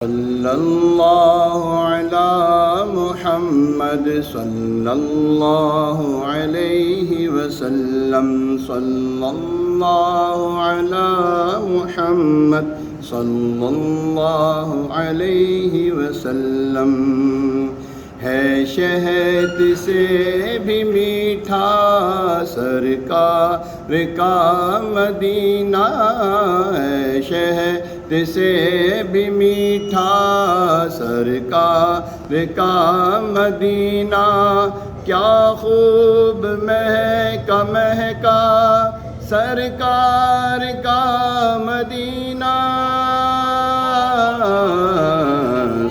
صلی اللہ علی محمد صلی اللہ علیہ وسلم صلی اللہ علی محمد صلی اللہ علیہ وسلم ہے شہد سے بھی میٹھا سرکار کا مدینہ ہے شہد سے بھی میٹھا سرکار کا مدینہ کیا خوب مہکا مہکا سرکار کا مدینہ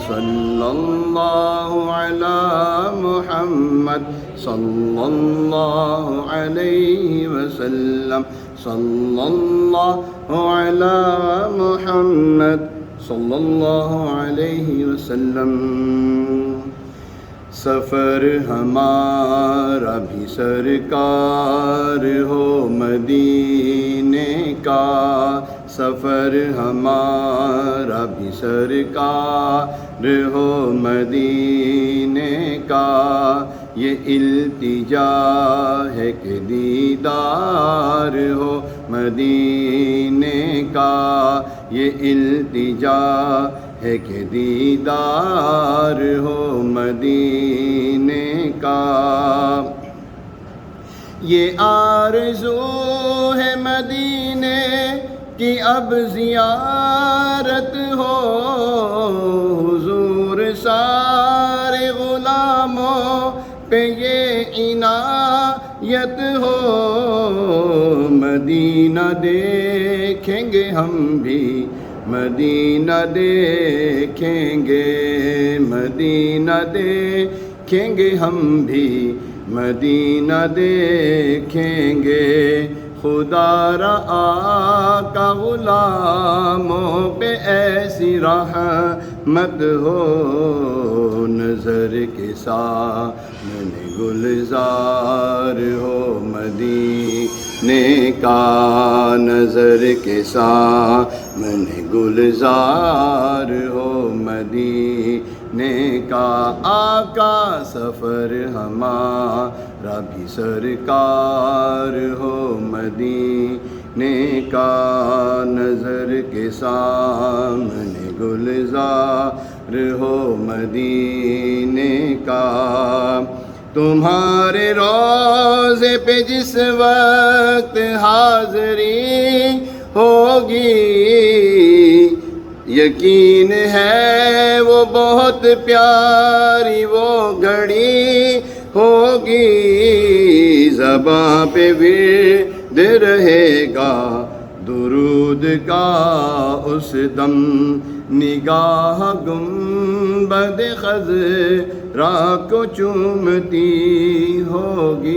صلی اللہ علی محمد صلی اللہ علیہ وسلم صلی اللہ علی محمد صلی اللہ علیہ وسلم سفر ہمارا بھی سرکار ہو مدینے کا سفر ہمارا بھی سرکار ہو مدینے کا یہ التجا ہے کہ دیدار ہو مدینے کا یہ التجا ہے کہ دیدار ہو مدینے کا یہ آرزو ہے مدینے کی اب زیارت ہو حضور سارے غلاموں پہ یہ عنایت ہو مدینہ دیکھیں گے ہم بھی مدینہ دیکھیں گے مدینہ دیکھیں گے ہم بھی مدینہ دیکھیں گے خدا را آقا غلاموں پہ ایسی رحمت ہو نظر کے سامنے گلزار ہو مدینے کا نظر کے سامنے گلزار ہو مدینے کا آقا سفر ہمارا بھی سرکار ہو مدینے کا نظر کے سامنے گلزار ہو مدینے کا تمہارے روضے پہ جس وقت حاضری ہوگی یقین ہے وہ بہت پیاری وہ گھڑی ہوگی زباں پہ ورد رہے گا درود کا اس دم نگاہ گنبد خضرا کو چومتی ہوگی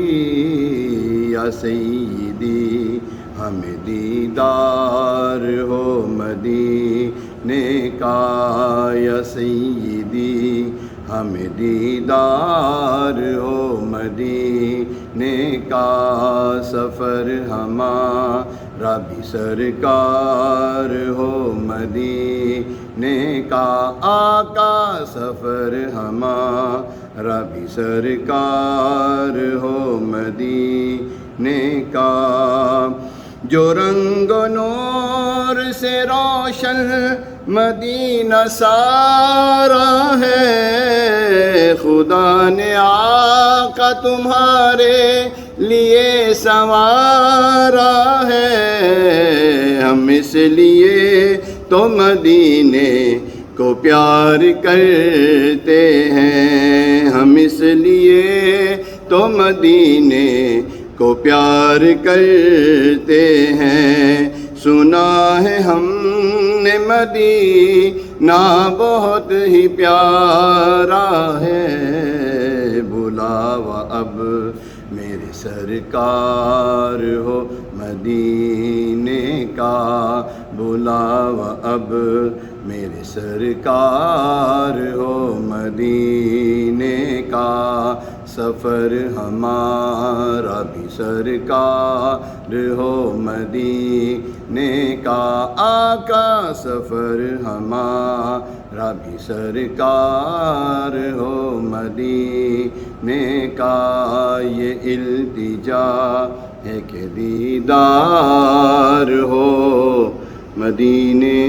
یا سیدی ہمیں دیدار ہو مدینے کا یا سیدی ہمیں دیدار ہو مدینے کا سفر ہمارا بھی سرکار ہو مدینے کا آقا سفر ہمارا بھی سرکار ہو مدینے کا جو رنگ و نور سے روشن مدینہ سارا ہے خدا نے آقا تمہارے لیے سنوارا ہے ہم اس لیے تو مدینے کو پیار کرتے ہیں ہم اس لیے تو مدینے کو پیار کرتے ہیں سنا ہے ہم نے مدینہ بہت ہی پیارا ہے بلاوا اب میرے سرکار ہو مدینے کا بلاوا اب میرے سرکار ہو مدینے کا سفر ہمارا بھی سرکار ہو مدینے کا آقا سفر ہمارا بھی سرکار ہو، مدینے کا یہ التجا ہے کہ دیدار ہو، مدینے